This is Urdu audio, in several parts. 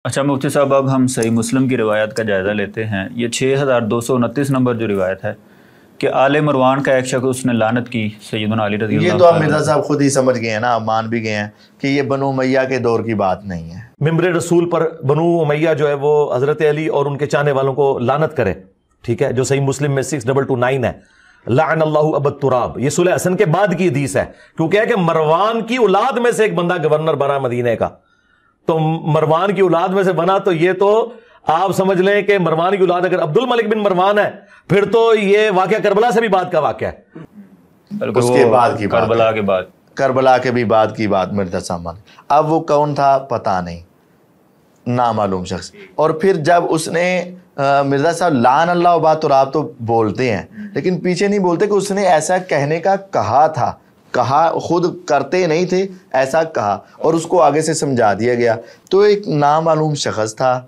اچھا مفتی صاحب، اب ہم صحیح مسلم کی روایت کا جائزہ لیتے ہیں۔ یہ 6229 نمبر جو روایت ہے کہ آل مروان کا ایک شخص اس نے لعنت کی سیدنا علی رضی اللہ یہ تو اب مرزا صاحب خود ہی سمجھ گئے ہیں نا، آپ مان بھی گئے ہیں کہ یہ بنو امیہ کے دور کی بات نہیں ہے۔ ممبر رسول پر بنو امیہ جو ہے وہ حضرت علی اور ان کے چاہنے والوں کو لعنت کرے، ٹھیک ہے، جو صحیح مسلم میں 6229 ہے، لعن اللہ ابا التراب۔ یہ صلح حسن کے بعد کی حدیث ہے، کیونکہ ہے کہ مروان کی اولاد میں سے ایک بندہ گورنر بنا مدینے کا، تو مروان کی اولاد میں سے بنا، تو یہ تو آپ سمجھ لیں کہ مروان کی اولاد اگر عبد الملک بن مروان ہے پھر تو یہ واقعہ کربلا سے بھی بعد کا واقعہ ہے، اس کے بعد کی بات، کربلا کے بعد، کربلا کے بھی بعد کی بات مرزا صاحب مان۔ اب وہ کون تھا پتہ نہیں، نامعلوم شخص۔ اور پھر جب اس نے مرزا صاحب لعن اللہ ابا التراب تو بولتے ہیں، لیکن پیچھے نہیں بولتے کہ اس نے ایسا کہنے کا کہا تھا، کہا، خود کرتے نہیں تھے، ایسا کہا، اور اس کو آگے سے سمجھا دیا گیا۔ تو ایک نامعلوم شخص تھا،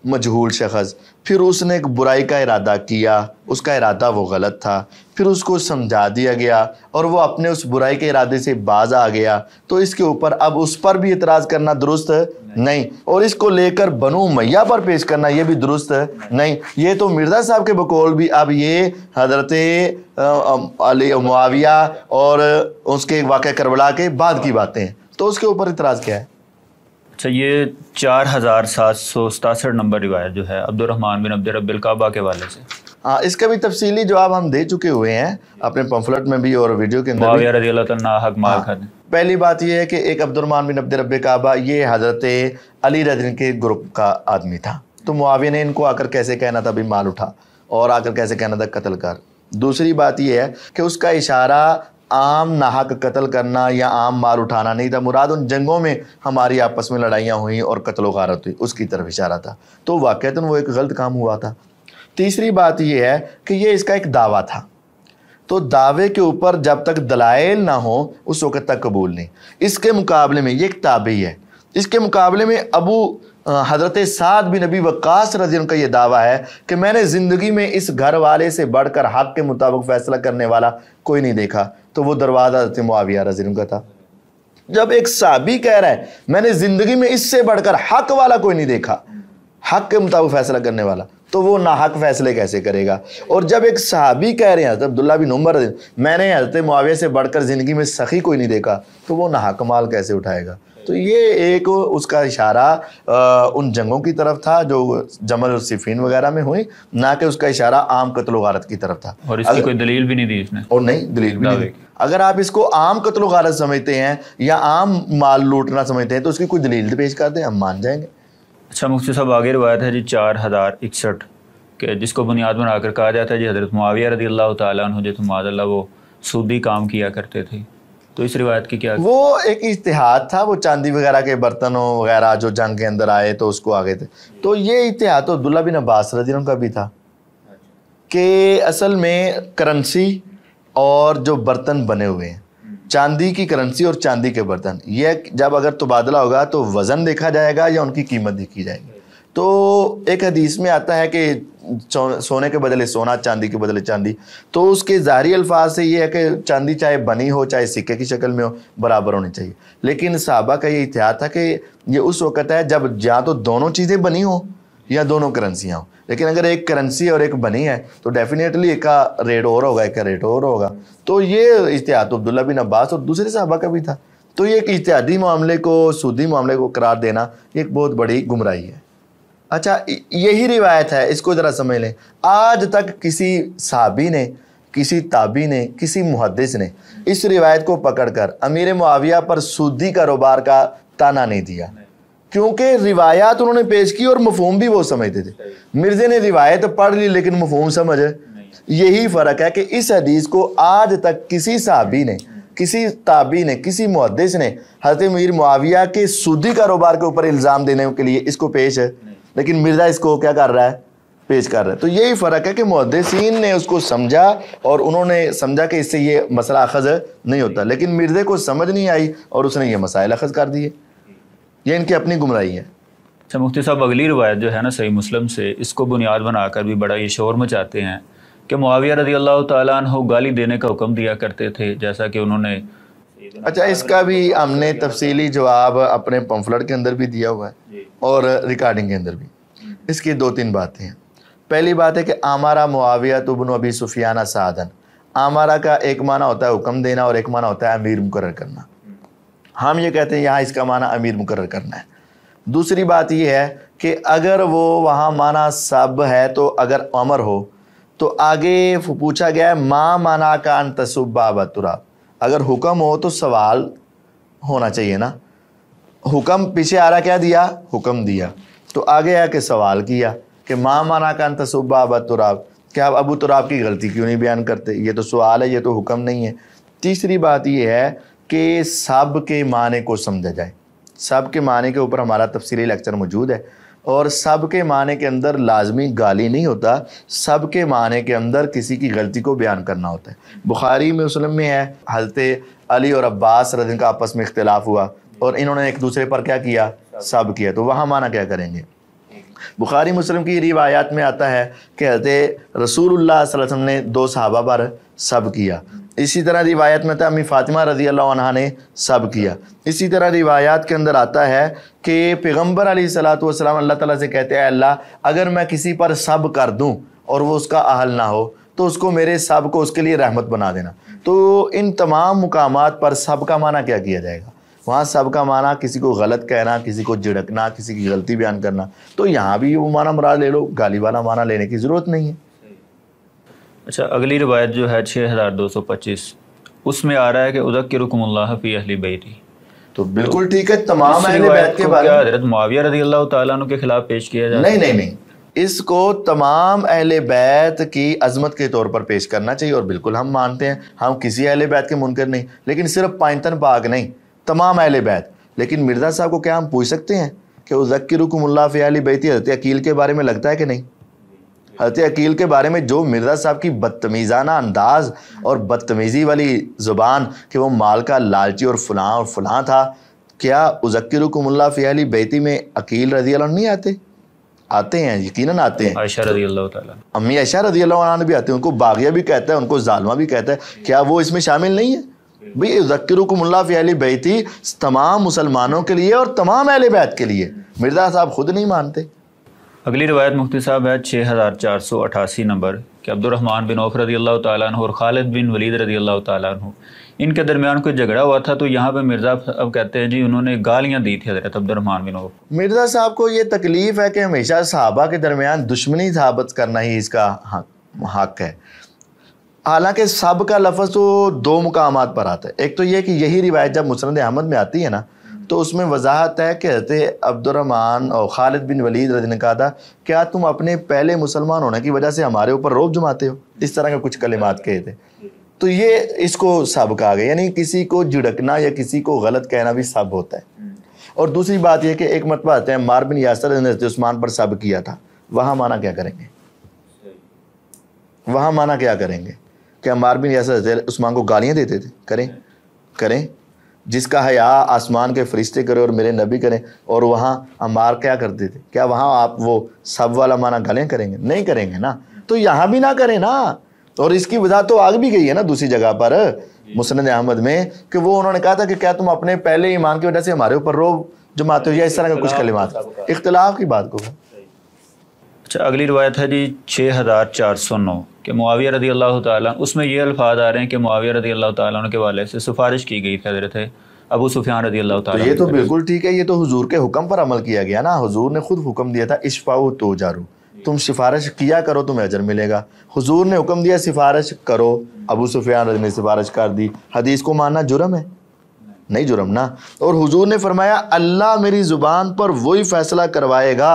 مجہول شخص، پھر اس نے ایک برائی کا ارادہ کیا، اس کا ارادہ وہ غلط تھا، پھر اس کو سمجھا دیا گیا اور وہ اپنے اس برائی کے ارادے سے باز آ گیا، تو اس کے اوپر اب اس پر بھی اعتراض کرنا درست نہیں، اور اس کو لے کر بنو امیہ پر پیش کرنا یہ بھی درست نہیں۔ یہ تو مرزا صاحب کے بقول بھی اب یہ حضرت علی معاویہ اور اس کے واقعہ کربلا کے بعد کی باتیں ہیں، تو اس کے اوپر اعتراض کیا ہے؟ اچھا یہ 4767 نمبر روایت جو ہے عبد الرحمن بن عبد رب الکعبہ کے والے سے، اس کا بھی تفصیلی جواب ہم دے چکے ہوئے ہیں اپنے پمفلٹ میں بھی اور ویڈیو کے اندر بھی۔ معاویہ رضی اللہ تعالیٰ عنہ حق مال کھاتے۔ پہلی بات یہ ہے کہ ایک عبد الرحمن بن عبد رب کعبہ یہ حضرت علی رضی اللہ کے گروپ کا آدمی تھا، تو معاویہ نے ان کو آ کر کیسے کہنا تھا بھی مال اٹھا، اور آ کر کیسے کہنا تھا قتل کر۔ دوسری بات یہ ہے کہ اس کا اشارہ عام ناحق قتل کرنا یا عام مال اٹھانا نہیں تھا، مراد ان جنگوں میں ہماری آپس میں لڑائیاں ہوئیں اور قتل و غارت ہوئی اس کی طرف اشارہ تھا، تو واقعتاً وہ ایک غلط کام ہوا تھا۔ تیسری بات یہ ہے کہ یہ اس کا ایک دعویٰ تھا، تو دعوے کے اوپر جب تک دلائل نہ ہوں اس وقت تک قبول نہیں۔ اس کے مقابلے میں یہ ایک تابعی ہے، اس کے مقابلے میں حضرت سعد بن ابی وقاص رضی اللہ عنہ کا یہ دعویٰ ہے کہ میں نے زندگی میں اس گھر والے سے بڑھ کر حق کے مطابق فیصلہ کرنے والا کوئی نہیں دیکھا، تو وہ دروازہ حضرت معاویہ رضی اللہ عنہ کا تھا۔ جب ایک صحابی کہہ رہا ہے میں نے زندگی میں اس سے بڑھ کر حق والا کوئی نہیں دیکھا، حق کے مطابق فیصلہ کرنے والا، تو وہ ناحق فیصلے کیسے کرے گا؟ اور جب ایک صحابی کہہ رہے ہیں حضرت عبداللہ بن عمر میں نے حضرت معاویہ سے بڑھ کر زندگی میں سخی کوئی نہیں دیکھا، تو وہ ناحق مال کیسے اٹھائے گا؟ تو یہ ایک اس کا اشارہ ان جنگوں کی طرف تھا جو جمل اور صفین وغیرہ میں ہوئی، نہ کہ اس کا اشارہ عام قتل و غارت کی طرف تھا، اور اس کی کوئی دلیل بھی نہیں دی اس نے، اور نہیں دلیل بھی نہیں۔ اگر آپ اس کو عام قتل و غارت سمجھتے ہیں یا عام مال لوٹنا سمجھتے ہیں تو اس کی کوئی دلیل پیش کر دیں، ہم مان جائیں گے۔ اچھا مفتی صاحب آگے روایت ہے جی 4061 کہ جس کو بنیاد بنا کر کہا جاتا ہے جی حضرت معاویہ رضی اللہ تعالیٰ عنہ جو معاذ اللہ وہ سودی کام کیا کرتے تھے، تو اس روایت کی کیا؟ وہ ایک اجتہاد تھا، وہ چاندی وغیرہ کے برتنوں وغیرہ جو جنگ کے اندر آئے تو اس کو آگے تھے، تو یہ اجتہاد تو عبداللہ بن عباس رضی اللہ عنہ کا بھی تھا کہ اصل میں کرنسی اور جو برتن بنے ہوئے ہیں، چاندی کی کرنسی اور چاندی کے برتن، یہ جب اگر تبادلہ ہوگا تو وزن دیکھا جائے گا یا ان کی قیمت دیکھی جائے گی۔ تو ایک حدیث میں آتا ہے کہ سونے کے بدلے سونا، چاندی کے بدلے چاندی، تو اس کے ظاہری الفاظ سے یہ ہے کہ چاندی چاہے بنی ہو چاہے سکے کی شکل میں ہو برابر ہونی چاہیے، لیکن صحابہ کا یہ اجتہاد تھا کہ یہ اس وقت ہے جب یا تو دونوں چیزیں بنی ہوں یا دونوں کرنسیاں ہوں، لیکن اگر ایک کرنسی اور ایک بنی ہے تو ڈیفینیٹلی ایک کا ریٹ اور ہوگا، ایک کا ریٹ اور ہوگا۔ تو یہ اجتہاد تو عبداللہ بن عباس اور دوسرے صحابہ کا بھی تھا، تو یہ ایک اجتہادی معاملے کو سودی معاملے کو قرار دینا یہ ایک بہت بڑی گمراہی ہے۔ اچھا یہی روایت ہے، اس کو ذرا سمجھ لیں، آج تک کسی صحابی نے، کسی تابعی نے، کسی محدث نے اس روایت کو پکڑ کر امیر معاویہ پر سودی کاروبار کا تانا نہیں دیا، کیونکہ روایات انہوں نے پیش کی اور مفہوم بھی وہ سمجھتے تھے۔ مرزے نے روایت پڑھ لی لیکن مفہوم سمجھے، یہی فرق ہے کہ اس حدیث کو آج تک کسی صحابی نے، کسی تابعی نے، کسی محدث نے حضرت امیر معاویہ کے سودی کاروبار کے اوپر الزام دینے کے لیے اس کو پیش ہے، لیکن مرزا اس کو کیا کر رہا ہے؟ پیش کر رہا ہے۔ تو یہی فرق ہے کہ محدثین نے اس کو سمجھا اور انہوں نے سمجھا کہ اس سے یہ مسئلہ اخذ نہیں ہوتا، لیکن مرزے کو سمجھ نہیں آئی اور اس نے یہ مسائل اخذ کر دیے، یہ ان کی اپنی گمراہی ہے۔ اچھا مفتی صاحب اگلی روایت جو ہے نا صحیح مسلم سے، اس کو بنیاد بنا کر بھی بڑا یہ شور مچاتے ہیں کہ معاویہ رضی اللہ تعالیٰ عنہ گالی دینے کا حکم دیا کرتے تھے، جیسا کہ انہوں نے اچھا اس کا بھی ہم نے تفصیلی جواب اپنے پمفلٹ کے اندر بھی دیا ہوا ہے اور ریکارڈنگ کے اندر بھی. اس کی 2-3 باتیں ہیں. پہلی بات ہے کہ آمارا معاویہ بن ابی سفیان سعدن. آمارا کا ایک معنی ہوتا ہے حکم دینا اور ایک معنی ہوتا ہے امیر مقرر کرنا. ہم یہ کہتے ہیں یہاں اس کا معنی امیر مقرر کرنا ہے. دوسری بات یہ ہے کہ اگر وہ وہاں معنی سب ہے تو اگر امر ہو تو آگے پوچھا گیا ہے ما مانا کا ان تسب ابا تراب. اگر حکم ہو تو سوال ہونا چاہیے نا. حکم پیچھے آ رہا کیا دیا؟ حکم دیا. تو آگے آ کے سوال کیا کہ ما مانا کا ان تسب ابا تراب، کہ آپ ابو تراب کی غلطی کیوں نہیں بیان کرتے؟ یہ تو سوال ہے، یہ تو حکم نہیں ہے. تیسری بات یہ ہے کہ سب کے معنی کو سمجھا جائے. سب کے معنی کے اوپر ہمارا تفصیلی لیکچر موجود ہے، اور سب کے معنی کے اندر لازمی گالی نہیں ہوتا، سب کے معنی کے اندر کسی کی غلطی کو بیان کرنا ہوتا ہے. بخاری میں مسلم میں ہے حضرت علی اور عباس رضی اللہ عنہ کا آپس میں اختلاف ہوا اور انہوں نے ایک دوسرے پر کیا کیا؟ سب کیا. تو وہاں معنی کیا کریں گے؟ بخاری مسلم کی روایات میں آتا ہے کہ حضرت رسول اللہ صلی اللہ علیہ وسلم نے 2 صحابہ پر سب کیا. اسی طرح روایت میں آتا ہے امی فاطمہ رضی اللہ عنہ نے سب کیا. اسی طرح روایات کے اندر آتا ہے کہ پیغمبر علیہ الصلوۃ والسلام اللہ تعالیٰ سے کہتے ہیں اللہ اگر میں کسی پر سب کر دوں اور وہ اس کا اہل نہ ہو تو اس کو میرے سب کو اس کے لیے رحمت بنا دینا. تو ان تمام مقامات پر سب کا معنی کیا کیا جائے گا؟ وہاں سب کا معنی کسی کو غلط کہنا، کسی کو جھڑکنا، کسی کی غلطی بیان کرنا. تو یہاں بھی وہ معنی مراد لے لو، گالی والا معنی لینے کی ضرورت نہیں ہے. اچھا اگلی روایت جو ہے 6225 اس میں آ رہا ہے کہ اذکرکم اللہ فی اہل بیتی. تو بالکل ٹھیک ہے، تمام اس اہل روایت بیت کے کو بارے کیا میں حضرت معاویہ رضی اللہ تعالیٰ عنہ کے خلاف پیش کیا جاتا ہے؟ نہیں، اس کو تمام اہل بیت کی عظمت کے طور پر پیش کرنا چاہیے. اور بالکل ہم مانتے ہیں، ہم کسی اہل بیت کے منکر نہیں، لیکن صرف پائنتن پاک نہیں، تمام اہل بیت. لیکن مرزا صاحب کو کیا ہم پوچھ سکتے ہیں کہ اذکرکم اللہ فی اہل بیتی حضرت عقیل کے بارے میں لگتا ہے کہ نہیں؟ حضرت عقیل کے بارے میں جو مرزا صاحب کی بدتمیزانہ انداز اور بدتمیزی والی زبان کہ وہ مال کا لالچی اور فلاں تھا، کیا اذکرکم اللہ فی اہل بیتی میں عقیل رضی اللہ عنہ نہیں آتے ہیں؟ یقیناً آتے ہیں. عائشہ رضی اللہ تعالیٰ امی عائشہ رضی اللہ عنہ بھی آتے ہیں، ان کو باغیہ بھی کہتا ہے، ان کو ظالمہ بھی کہتا ہے. کیا وہ اس میں شامل نہیں ہے؟ بھئی اذکرکم اللہ فی اہل بیتی تمام مسلمانوں کے لیے اور تمام اہل بیت کے لیے. مرزا صاحب خود نہیں مانتے. اگلی روایت مفتی صاحب ہے 6488 نمبر کہ عبد الرحمن بن عوف رضی اللہ تعالیٰ عنہ اور خالد بن ولید رضی اللہ تعالیٰ عنہ ان کے درمیان کوئی جھگڑا ہوا تھا. تو یہاں پہ مرزا اب کہتے ہیں جی انہوں نے گالیاں دی تھی حضرت عبد الرحمن بن عوف. مرزا صاحب کو یہ تکلیف ہے کہ ہمیشہ صحابہ کے درمیان دشمنی ثابت کرنا ہی اس کا حق ہے. حالانکہ سب کا لفظ تو 2 مقامات پر آتا ہے. ایک تو یہ کہ یہی روایت جب مسند احمد میں آتی ہے نا تو اس میں وضاحت ہے کہ حضرت عبد الرحمن اور خالد بن ولید رضی اللہ عنہ نے کہا تھا کیا تم اپنے پہلے مسلمان ہونے کی وجہ سے ہمارے اوپر رعب جماتے ہو؟ اس طرح کے کچھ کلمات کہے تھے. تو یہ اس کو سب کہا گیا، یعنی کسی کو جھڑکنا یا کسی کو غلط کہنا بھی سب ہوتا ہے. اور دوسری بات یہ کہ ایک مرتبہ آتے ہیں عمار بن یاسر نے حضرت عثمان پر سب کیا تھا. وہاں معنی کیا کریں گے؟ وہاں معنی کیا کریں گے کہ عمار بن یاسر حضرت عثمان کو گالیاں دیتے تھے؟ کریں جس کا حیا آسمان کے فرشتے کرے اور میرے نبی کریں. اور وہاں عمار کیا کرتے تھے؟ کیا وہاں آپ وہ سب والا معنی گالیاں کریں گے؟ نہیں کریں گے نا. تو یہاں بھی نہ کریں نا. اور اس کی وجہ تو آگ بھی گئی ہے نا دوسری جگہ پر مسند احمد میں کہ وہ انہوں نے کہا تھا کہ کیا تم اپنے پہلے ایمان کی وجہ سے ہمارے اوپر رعب جماتے ہو، یا اس طرح کے کچھ کلمات اختلاف کی بات کو. اچھا اگلی روایت ہے جی 6409 کہ معاویہ رضی اللہ تعالیٰ، اس میں یہ الفاظ آ رہے ہیں کہ معاویہ رضی اللہ تعالیٰ عنہ کے والے سے سفارش کی گئی تھی حضرت ابو سفیان رضی اللہ تعالیٰ. یہ تو بالکل ٹھیک ہے، یہ تو حضور کے حکم پر عمل کیا گیا نا. حضور نے خود حکم دیا تھا اشفعوا تؤجروا، تم سفارش کیا کرو تمہیں اجر ملے گا. حضور نے حکم دیا سفارش کرو، ابو سفیان رضی نے سفارش کر دی. حدیث کو ماننا جرم ہے؟ نہیں جرم نا. اور حضور نے فرمایا اللہ میری زبان پر وہی فیصلہ کروائے گا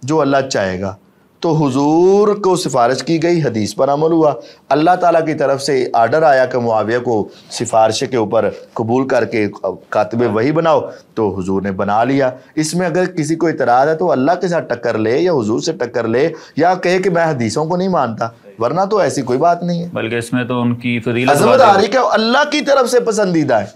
جو اللہ چاہے گا. تو حضور کو سفارش کی گئی، حدیث پر عمل ہوا. اللہ تعالیٰ کی طرف سے آرڈر آیا کہ معاویہ کو سفارش کے اوپر قبول کر کے کاتب وحی بناؤ، تو حضور نے بنا لیا. اس میں اگر کسی کو اعتراض ہے تو اللہ کے ساتھ ٹکر لے یا حضور سے ٹکر لے یا کہے کہ میں حدیثوں کو نہیں مانتا، ورنہ تو ایسی کوئی بات نہیں ہے. بلکہ اس میں تو ان کی فضیلت عظمت آ رہی کہ اللہ کی طرف سے پسندیدہ ہے.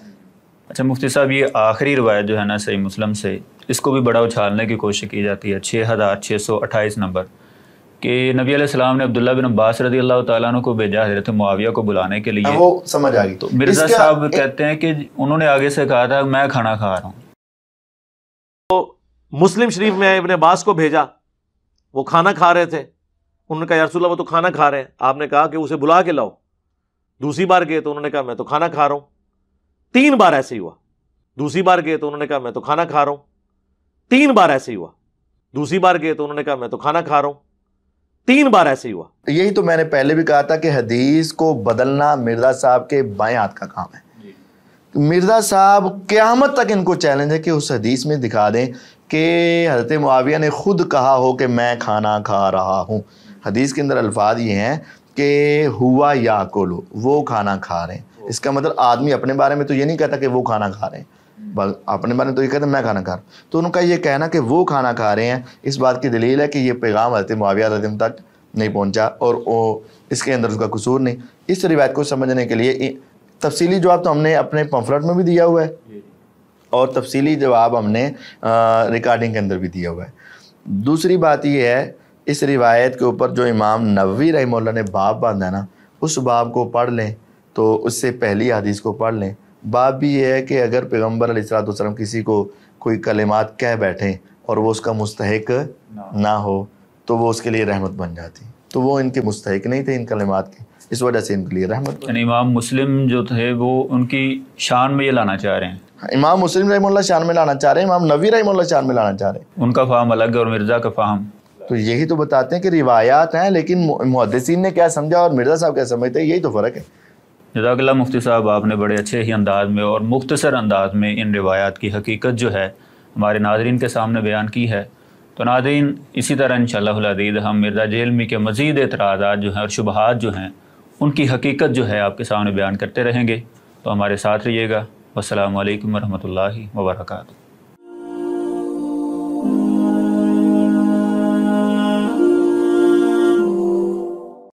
اچھا مفتی صاحب یہ آخری روایت جو ہے نا صحیح مسلم سے، اس کو بھی بڑا اچھالنے کی کوشش کی جاتی ہے 6628 نمبر کہ نبی علیہ السلام نے عبداللہ بن عباس رضی اللہ تعالیٰ عنہ کو بھیجا حضرت معاویہ کو بلانے کے لیے. وہ سمجھ آ گئی. تو مرزا صاحب کہتے ہیں کہ انہوں نے آگے سے کہا تھا میں کھانا کھا رہا ہوں. مسلم شریف میں ابن عباس کو بھیجا, وہ کھانا کھا رہے تھے. انہوں نے کہا یا رسول اللہ وہ تو کھانا کھا رہے ہیں. آپ نے کہا کہ اسے بلا کے لاؤ. دوسری بار گئے تو انہوں نے کہا میں تو کھانا کھا رہا ہوں. 3 بار ایسے ہی ہوا. دوسری بار گئے تو انہوں نے کہا میں تو کھانا کھا رہا ہوں. 3 بار ایسے ہی ہوا. دوسری بار گئے تو انہوں نے کہا میں تو کھانا کھا رہا ہوں. 3 بار ایسے ہی ہوا. یہی تو میں نے پہلے بھی کہا تھا کہ حدیث کو بدلنا مرزا صاحب کے بائیں ہاتھ کا کام ہے. مرزا صاحب قیامت تک ان کو چیلنج ہے کہ اس حدیث میں دکھا دیں کہ حضرت معاویہ نے خود کہا ہو کہ میں کھانا کھا رہا ہوں. حدیث کے اندر الفاظ یہ ہیں کہ ہوا یا کولو, وہ کھانا کھا رہے ہیں. اس کا مطلب آدمی اپنے بارے میں تو یہ نہیں کہتا کہ وہ کھانا کھا رہے ہیں, اپنے بارے میں تو یہ کہتا ہے میں کھانا کھا رہا ہوں. تو ان کا یہ کہنا کہ وہ کھانا کھا رہے ہیں, اس بات کی دلیل ہے کہ یہ پیغام حضرت معاویہ رضی اللہ تک نہیں پہنچا اور اس کے اندر اس کا قصور نہیں. اس روایت کو سمجھنے کے لیے تفصیلی جواب تو ہم نے اپنے پمفلٹ میں بھی دیا ہوا ہے اور تفصیلی جواب ہم نے ریکارڈنگ کے اندر بھی دیا ہوا ہے. دوسری بات یہ ہے اس روایت کے اوپر جو امام نووی رحمہ اللہ نے باب باندھا نا, اس باب کو پڑھ لیں تو اس سے پہلی حدیث کو پڑھ لیں. باب بھی یہ ہے کہ اگر پیغمبر علیہ الصلوۃ والسلام کسی کو کوئی کلمات کہہ بیٹھیں اور وہ اس کا مستحق نہ ہو تو وہ اس کے لیے رحمت بن جاتی. تو وہ ان کے مستحق نہیں تھے ان کلمات کے, اس وجہ سے ان کے لیے رحمت. یعنی امام مسلم جو تھے وہ ان کی شان میں یہ لانا چاہ رہے ہیں. امام مسلم رحمہ اللہ شان میں لانا چاہ رہے ہیں, امام نووی رحمہ اللہ شان میں لانا چاہ رہے ہیں. ان کا فہم الگ ہے اور مرزا کا فہم. تو یہی تو بتاتے ہیں کہ روایات ہیں لیکن محدثین نے کیا سمجھا اور مرزا صاحب کیا سمجھتے ہیں, یہی تو فرق ہے. جزاک اللہ مفتی صاحب, آپ نے بڑے اچھے ہی انداز میں اور مختصر انداز میں ان روایات کی حقیقت جو ہے ہمارے ناظرین کے سامنے بیان کی ہے. تو ناظرین اسی طرح انشاءاللہ العزیز ہم مرزا جیلمی کے مزید اعتراضات جو ہیں اور شبہات جو ہیں ان کی حقیقت جو ہے آپ کے سامنے بیان کرتے رہیں گے. تو ہمارے ساتھ رہیے گا. والسلام علیکم ورحمۃ اللہ وبرکاتہ.